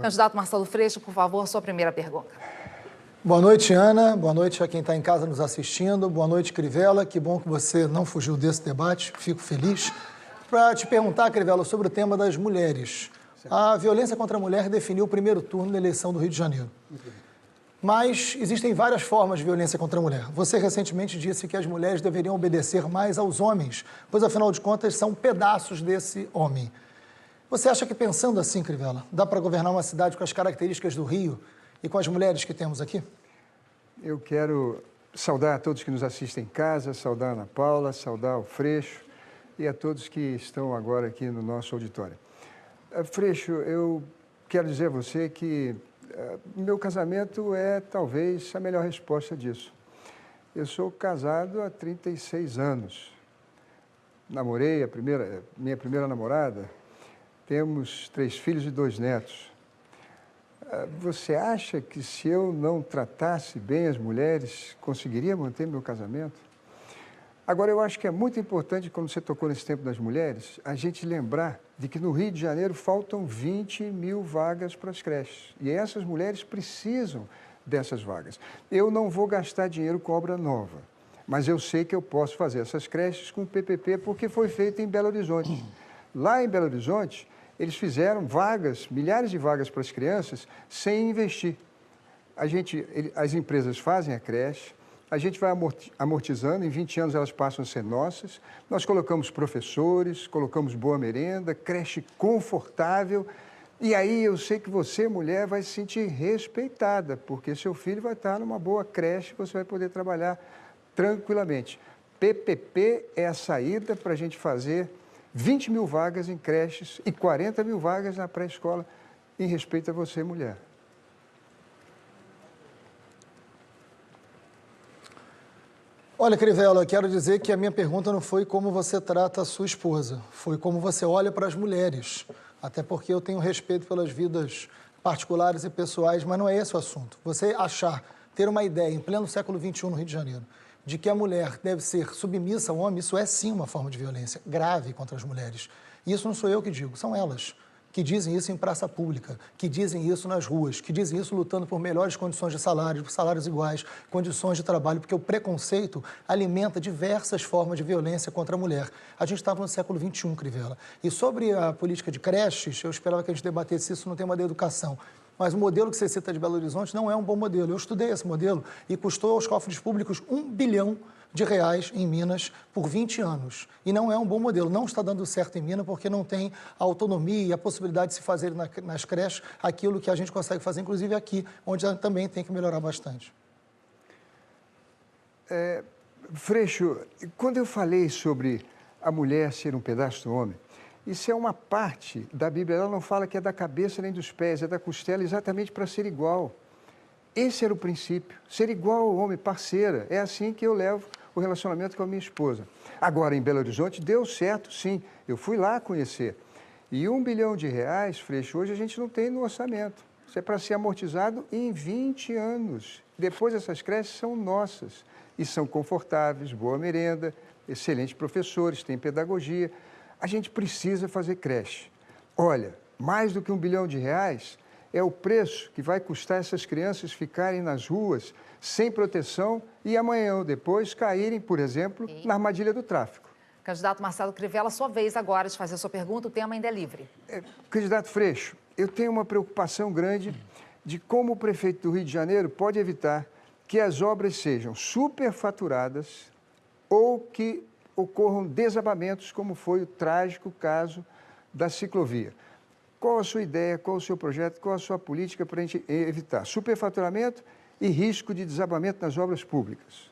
Candidato Marcelo Freixo, por favor, sua primeira pergunta. Boa noite, Ana. Boa noite a quem está em casa nos assistindo. Boa noite, Crivella. Que bom que você não fugiu desse debate. Fico feliz. Para te perguntar, Crivella, sobre o tema das mulheres. A violência contra a mulher definiu o primeiro turno da eleição do Rio de Janeiro. Mas existem várias formas de violência contra a mulher. Você recentemente disse que as mulheres deveriam obedecer mais aos homens, pois, afinal de contas, são pedaços desse homem. Você acha que, pensando assim, Crivella, dá para governar uma cidade com as características do Rio e com as mulheres que temos aqui? Eu quero saudar a todos que nos assistem em casa, saudar a Ana Paula, saudar o Freixo e a todos que estão agora aqui no nosso auditório. Freixo, eu quero dizer a você que meu casamento é talvez a melhor resposta disso. Eu sou casado há 36 anos. Namorei minha primeira namorada, temos 3 filhos e 2 netos. Você acha que se eu não tratasse bem as mulheres, conseguiria manter meu casamento? Agora, eu acho que é muito importante, quando você tocou nesse tempo das mulheres, a gente lembrar de que no Rio de Janeiro faltam 20 mil vagas para as creches. E essas mulheres precisam dessas vagas. Eu não vou gastar dinheiro com obra nova, mas eu sei que eu posso fazer essas creches com PPP, porque foi feito em Belo Horizonte. Lá em Belo Horizonte, eles fizeram vagas, milhares de vagas para as crianças, sem investir. As empresas fazem a creche, a gente vai amortizando, em 20 anos elas passam a ser nossas. Nós colocamos professores, colocamos boa merenda, creche confortável. E aí eu sei que você, mulher, vai se sentir respeitada, porque seu filho vai estar numa boa creche, você vai poder trabalhar tranquilamente. PPP é a saída para a gente fazer 20 mil vagas em creches e 40 mil vagas na pré-escola, em respeito a você, mulher. Olha, Crivella, quero dizer que a minha pergunta não foi como você trata a sua esposa, foi como você olha para as mulheres. Até porque eu tenho respeito pelas vidas particulares e pessoais, mas não é esse o assunto. Você ter uma ideia, em pleno século XXI no Rio de Janeiro, de que a mulher deve ser submissa ao homem, isso é sim uma forma de violência grave contra as mulheres. E isso não sou eu que digo, são elas que dizem isso em praça pública, que dizem isso nas ruas, que dizem isso lutando por melhores condições de salário, por salários iguais, condições de trabalho, porque o preconceito alimenta diversas formas de violência contra a mulher. A gente estava no século XXI, Crivella. E sobre a política de creches, eu esperava que a gente debatesse isso no tema da educação. Mas o modelo que você cita de Belo Horizonte não é um bom modelo. Eu estudei esse modelo e custou aos cofres públicos R$ 1 bilhão em Minas por 20 anos. E não é um bom modelo. Não está dando certo em Minas porque não tem a autonomia e a possibilidade de se fazer nas creches aquilo que a gente consegue fazer, inclusive aqui, onde também tem que melhorar bastante. Freixo, quando eu falei sobre a mulher ser um pedaço do homem, isso é uma parte da Bíblia. Ela não fala que é da cabeça nem dos pés, é da costela, exatamente para ser igual. Esse era o princípio, ser igual ao homem, parceira. É assim que eu levo o relacionamento com a minha esposa. Agora, em Belo Horizonte, deu certo, sim. Eu fui lá conhecer. E R$ 1 bilhão, Freixo, hoje a gente não tem no orçamento. Isso é para ser amortizado em 20 anos. Depois, essas creches são nossas. E são confortáveis, boa merenda, excelentes professores, tem pedagogia. A gente precisa fazer creche. Olha, mais do que R$ 1 bilhão é o preço que vai custar essas crianças ficarem nas ruas sem proteção e amanhã ou depois caírem, por exemplo, na armadilha do tráfico. Candidato Marcelo Crivella, sua vez agora de fazer a sua pergunta, o tema ainda é livre. Candidato Freixo, eu tenho uma preocupação grande de como o prefeito do Rio de Janeiro pode evitar que as obras sejam superfaturadas ou que ocorram desabamentos, como foi o trágico caso da ciclovia. Qual a sua ideia, qual o seu projeto, qual a sua política para a gente evitar superfaturamento e risco de desabamento nas obras públicas?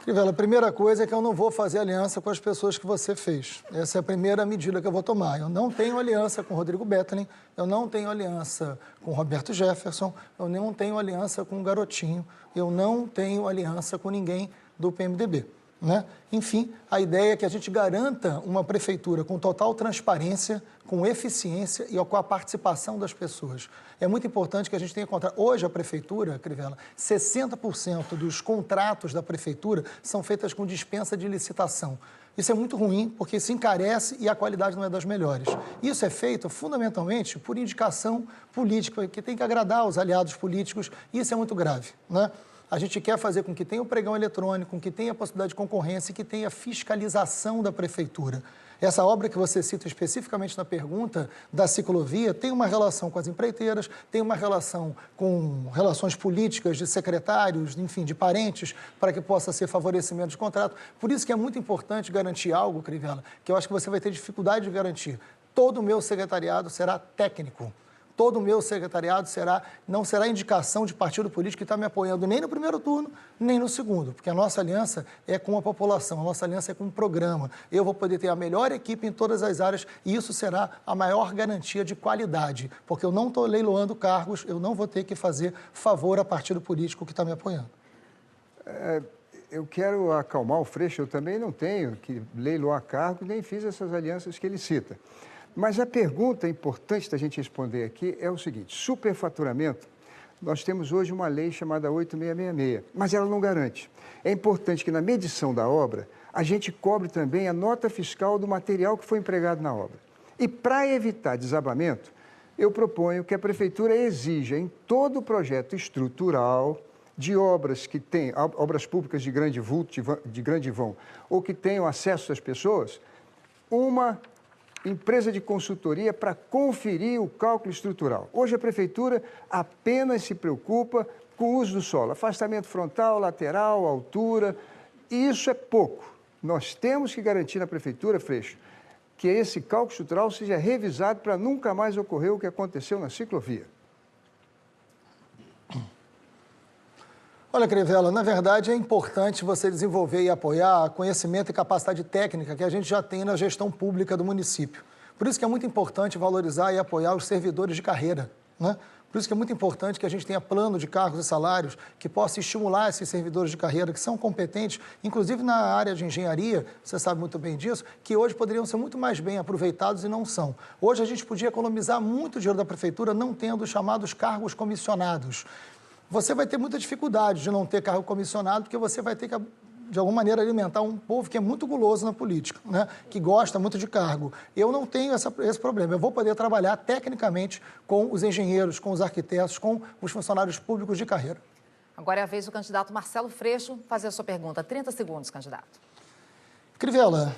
Crivella, a primeira coisa é que eu não vou fazer aliança com as pessoas que você fez. Essa é a primeira medida que eu vou tomar. Eu não tenho aliança com Rodrigo Bettelin, eu não tenho aliança com Roberto Jefferson, eu não tenho aliança com o Garotinho, eu não tenho aliança com ninguém do PMDB. né? Enfim, a ideia é que a gente garanta uma prefeitura com total transparência, com eficiência e com a participação das pessoas. É muito importante que a gente tenha contrato. Hoje, a prefeitura, Crivella, 60% dos contratos da prefeitura são feitos com dispensa de licitação. Isso é muito ruim, porque se encarece e a qualidade não é das melhores. Isso é feito, fundamentalmente, por indicação política, que tem que agradar os aliados políticos, e isso é muito grave, né? A gente quer fazer com que tenha o pregão eletrônico, com que tenha a possibilidade de concorrência e que tenha fiscalização da prefeitura. Essa obra que você cita especificamente na pergunta da ciclovia tem uma relação com as empreiteiras, tem uma relação com relações políticas de secretários, enfim, de parentes, para que possa ser favorecimento de contrato. Por isso que é muito importante garantir algo, Crivella, que eu acho que você vai ter dificuldade de garantir. Todo o meu secretariado será técnico. Todo o meu secretariado não será indicação de partido político que está me apoiando nem no primeiro turno, nem no segundo, porque a nossa aliança é com a população, a nossa aliança é com o programa. Eu vou poder ter a melhor equipe em todas as áreas e isso será a maior garantia de qualidade, porque eu não estou leiloando cargos, eu não vou ter que fazer favor a partido político que está me apoiando. Eu quero acalmar o Freixo, eu também não tenho que leiloar cargo, nem fiz essas alianças que ele cita. Mas a pergunta importante da gente responder aqui é o seguinte: superfaturamento, nós temos hoje uma lei chamada 8666, mas ela não garante. É importante que na medição da obra, a gente cobre também a nota fiscal do material que foi empregado na obra. E para evitar desabamento, eu proponho que a Prefeitura exija em todo o projeto estrutural de obras que têm, obras públicas de grande vulto, de grande vão, ou que tenham acesso às pessoas, uma empresa de consultoria para conferir o cálculo estrutural. Hoje a Prefeitura apenas se preocupa com o uso do solo, afastamento frontal, lateral, altura, e isso é pouco. Nós temos que garantir na Prefeitura, Freixo, que esse cálculo estrutural seja revisado para nunca mais ocorrer o que aconteceu na ciclovia. Olha, Crivella, na verdade é importante você desenvolver e apoiar conhecimento e capacidade técnica que a gente já tem na gestão pública do município. Por isso que é muito importante valorizar e apoiar os servidores de carreira, né? Por isso que é muito importante que a gente tenha plano de cargos e salários que possa estimular esses servidores de carreira que são competentes, inclusive na área de engenharia, você sabe muito bem disso, que hoje poderiam ser muito mais bem aproveitados e não são. Hoje a gente podia economizar muito dinheiro da prefeitura não tendo os chamados cargos comissionados. Você vai ter muita dificuldade de não ter cargo comissionado, porque você vai ter que, de alguma maneira, alimentar um povo que é muito guloso na política, né? Que gosta muito de cargo. Eu não tenho esse problema. Eu vou poder trabalhar tecnicamente com os engenheiros, com os arquitetos, com os funcionários públicos de carreira. Agora é a vez do candidato Marcelo Freixo fazer a sua pergunta. 30 segundos, candidato. Crivella,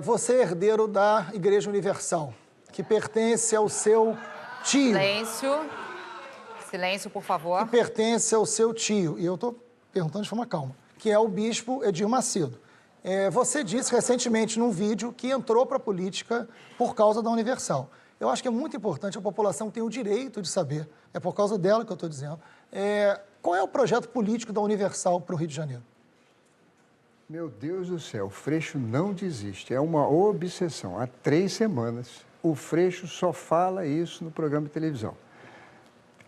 você é herdeiro da Igreja Universal, que pertence ao seu tio. Silêncio. Silêncio, por favor. Que pertence ao seu tio, e eu estou perguntando de forma calma, que é o bispo Edir Macedo. Você disse recentemente num vídeo que entrou para a política por causa da Universal. Eu acho que é muito importante, a população tem o direito de saber, é por causa dela que eu estou dizendo, qual é o projeto político da Universal para o Rio de Janeiro? Meu Deus do céu, o Freixo não desiste, é uma obsessão. Há 3 semanas, o Freixo só fala isso no programa de televisão.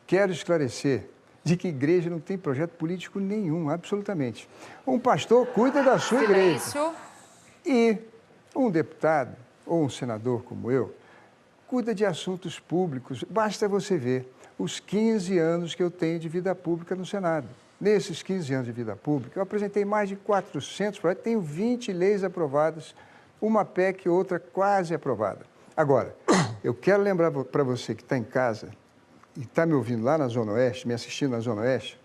Quero esclarecer de que igreja não tem projeto político nenhum, absolutamente. Um pastor cuida da sua igreja. Silêncio. E um deputado ou um senador como eu cuida de assuntos públicos. Basta você ver os 15 anos que eu tenho de vida pública no Senado. Nesses 15 anos de vida pública, eu apresentei mais de 400 projetos, tenho 20 leis aprovadas, uma PEC e outra quase aprovada. Agora, eu quero lembrar para você que está em casa e está me ouvindo lá na Zona Oeste, me assistindo na Zona Oeste,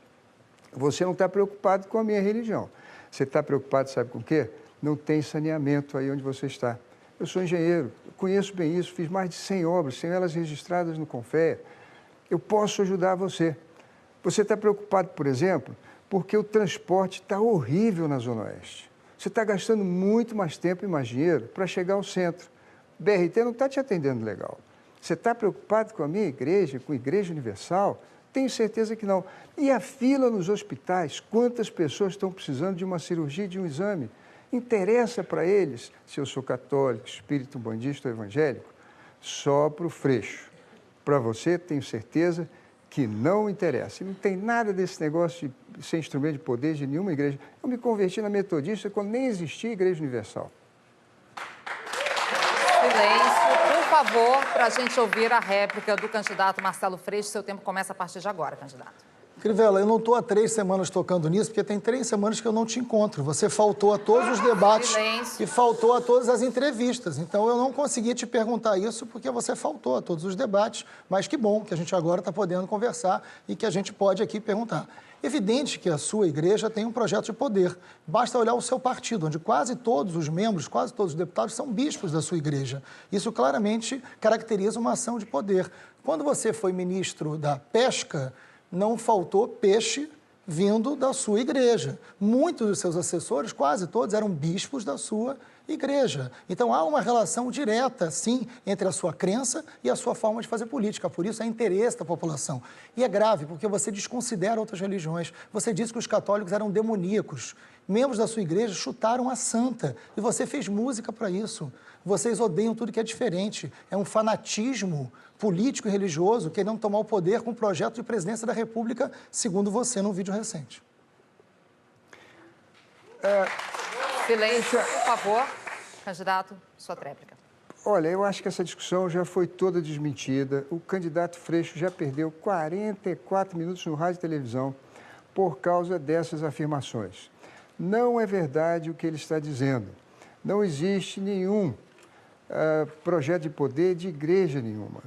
você não está preocupado com a minha religião. Você está preocupado, sabe com o quê? Não tem saneamento aí onde você está. Eu sou engenheiro, conheço bem isso, fiz mais de 100 obras, 100 elas registradas no Confea. Eu posso ajudar você. Você está preocupado, por exemplo, porque o transporte está horrível na Zona Oeste. Você está gastando muito mais tempo e mais dinheiro para chegar ao centro. O BRT não está te atendendo legal. Você está preocupado com a minha igreja, com a Igreja Universal? Tenho certeza que não. E a fila nos hospitais? Quantas pessoas estão precisando de uma cirurgia, de um exame? Interessa para eles se eu sou católico, espírito umbandista ou evangélico? Só para o Freixo. Para você, tenho certeza que não interessa. E não tem nada desse negócio de ser instrumento de poder de nenhuma igreja. Eu me converti na Metodista quando nem existia Igreja Universal. Silêncio, por favor, para a gente ouvir a réplica do candidato Marcelo Freixo. Seu tempo começa a partir de agora, candidato. Crivella, eu não estou há 3 semanas tocando nisso, porque tem 3 semanas que eu não te encontro. Você faltou a todos os debates Silêncio. e faltou a todas as entrevistas. Então, eu não consegui te perguntar isso porque você faltou a todos os debates. Mas que bom que a gente agora está podendo conversar e que a gente pode aqui perguntar. Evidente que a sua igreja tem um projeto de poder. Basta olhar o seu partido, onde quase todos os membros, quase todos os deputados são bispos da sua igreja. Isso claramente caracteriza uma ação de poder. Quando você foi ministro da Pesca, não faltou peixe vindo da sua igreja. Muitos dos seus assessores, quase todos, eram bispos da sua igreja. Então, há uma relação direta, sim, entre a sua crença e a sua forma de fazer política. Por isso, é interesse da população. E é grave, porque você desconsidera outras religiões. Você disse que os católicos eram demoníacos. Membros da sua igreja chutaram a santa. E você fez música para isso. Vocês odeiam tudo que é diferente. É um fanatismo político e religioso querendo tomar o poder com o projeto de presidência da República, segundo você, num vídeo recente. Silêncio, por favor. Candidato, sua tréplica. Olha, eu acho que essa discussão já foi toda desmentida. O candidato Freixo já perdeu 44 minutos no rádio e televisão por causa dessas afirmações. Não é verdade o que ele está dizendo. Não existe nenhum projeto de poder de igreja nenhuma.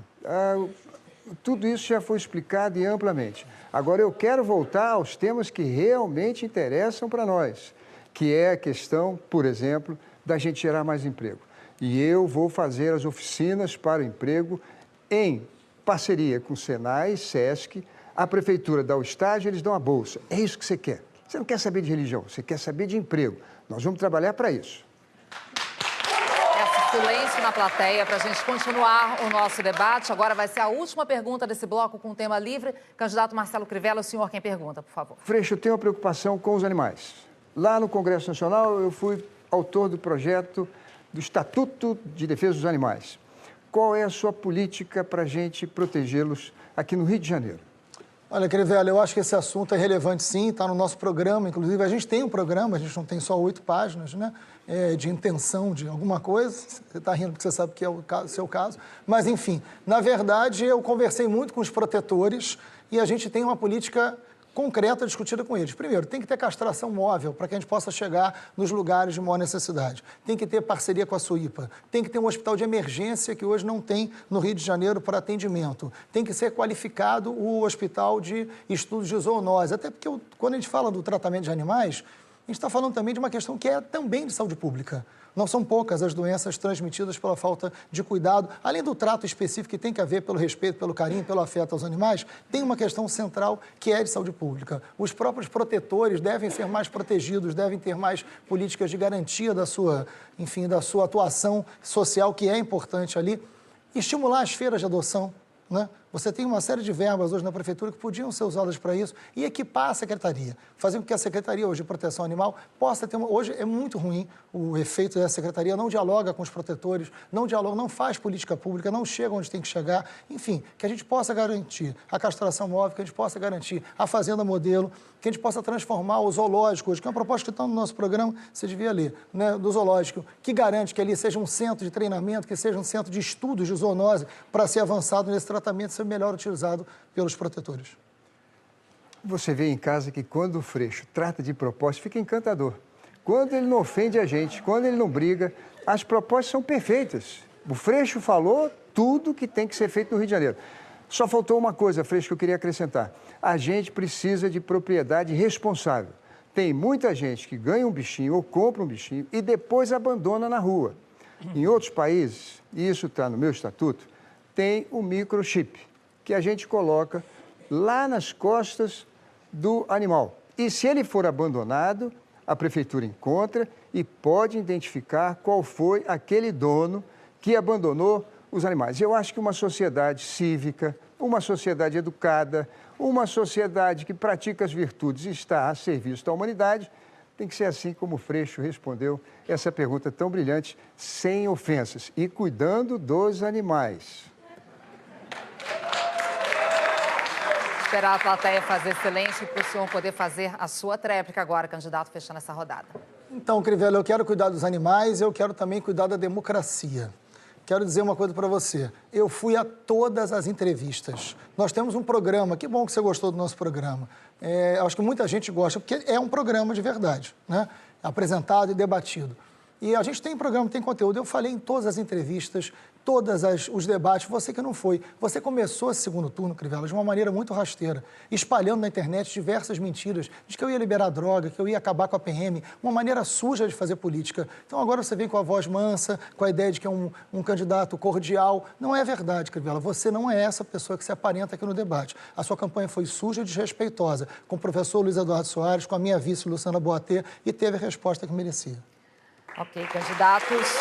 Tudo isso já foi explicado e amplamente. Agora, eu quero voltar aos temas que realmente interessam para nós, que é a questão, por exemplo, da gente gerar mais emprego. E eu vou fazer as oficinas para o emprego em parceria com o Senai, Sesc, a Prefeitura dá o estágio, eles dão a bolsa. É isso que você quer. Você não quer saber de religião, você quer saber de emprego. Nós vamos trabalhar para isso. Silêncio na plateia para a gente continuar o nosso debate. Agora vai ser a última pergunta desse bloco com tema livre. Candidato Marcelo Crivella, o senhor quem pergunta, por favor. Freixo, eu tenho uma preocupação com os animais. Lá no Congresso Nacional, eu fui autor do projeto do Estatuto de Defesa dos Animais. Qual é a sua política para a gente protegê-los aqui no Rio de Janeiro? Olha, Crivella, eu acho que esse assunto é relevante sim, está no nosso programa, inclusive a gente tem um programa, a gente não tem só 8 páginas, né, de intenção de alguma coisa, você está rindo porque você sabe que é o seu caso, mas enfim, na verdade eu conversei muito com os protetores e a gente tem uma política concreta discutida com eles. Primeiro, tem que ter castração móvel para que a gente possa chegar nos lugares de maior necessidade. Tem que ter parceria com a SUIPA. Tem que ter um hospital de emergência que hoje não tem no Rio de Janeiro para atendimento. Tem que ser qualificado o hospital de estudos de zoonose. Até porque quando a gente fala do tratamento de animais, a gente está falando também de uma questão que é também de saúde pública. Não são poucas as doenças transmitidas pela falta de cuidado. Além do trato específico que tem que haver pelo respeito, pelo carinho, pelo afeto aos animais, tem uma questão central que é de saúde pública. Os próprios protetores devem ser mais protegidos, devem ter mais políticas de garantia da sua, enfim, da sua atuação social, que é importante ali. Estimular as feiras de adoção, né? Você tem uma série de verbas hoje na Prefeitura que podiam ser usadas para isso e equipar a Secretaria. Fazer com que a Secretaria hoje de Proteção Animal possa ter Hoje é muito ruim o efeito dessa Secretaria, não dialoga com os protetores, não dialoga, não faz política pública, não chega onde tem que chegar. Enfim, que a gente possa garantir a castração móvel, que a gente possa garantir a fazenda modelo, que a gente possa transformar o zoológico hoje, que é uma proposta que está no nosso programa, você devia ler, né, do zoológico, que garante que ali seja um centro de treinamento, que seja um centro de estudos de zoonose para ser avançado nesse tratamento, ser melhor utilizado pelos protetores. Você vê em casa que quando o Freixo trata de propostas, fica encantador. Quando ele não ofende a gente, quando ele não briga, as propostas são perfeitas. O Freixo falou tudo que tem que ser feito no Rio de Janeiro. Só faltou uma coisa, Freixo, que eu queria acrescentar. A gente precisa de propriedade responsável. Tem muita gente que ganha um bichinho ou compra um bichinho e depois abandona na rua. Em outros países, e isso está no meu estatuto, tem o microchip, que a gente coloca lá nas costas do animal. E se ele for abandonado, a prefeitura encontra e pode identificar qual foi aquele dono que abandonou os animais. Eu acho que uma sociedade cívica, uma sociedade educada, uma sociedade que pratica as virtudes e está a serviço da humanidade, tem que ser assim como o Freixo respondeu essa pergunta tão brilhante, sem ofensas e cuidando dos animais. esperar a plateia fazer silêncio para o senhor poder fazer a sua tréplica agora, candidato, fechando essa rodada. Então, Crivella, eu quero cuidar dos animais, eu quero também cuidar da democracia. Quero dizer uma coisa para você. Eu fui a todas as entrevistas. Nós temos um programa, que bom que você gostou do nosso programa. Acho que muita gente gosta, porque é um programa de verdade, né? Apresentado e debatido. E a gente tem programa, tem conteúdo. Eu falei em todas as entrevistas, os debates, você que não foi. Você começou esse segundo turno, Crivella, de uma maneira muito rasteira, espalhando na internet diversas mentiras, de que eu ia liberar droga, que eu ia acabar com a PM, uma maneira suja de fazer política. Então agora você vem com a voz mansa, com a ideia de que é um candidato cordial. Não é verdade, Crivella. Você não é essa pessoa que se aparenta aqui no debate. A sua campanha foi suja e desrespeitosa, com o professor Luiz Eduardo Soares, com a minha vice, Luciana Boatê, e teve a resposta que merecia. Ok, candidatos.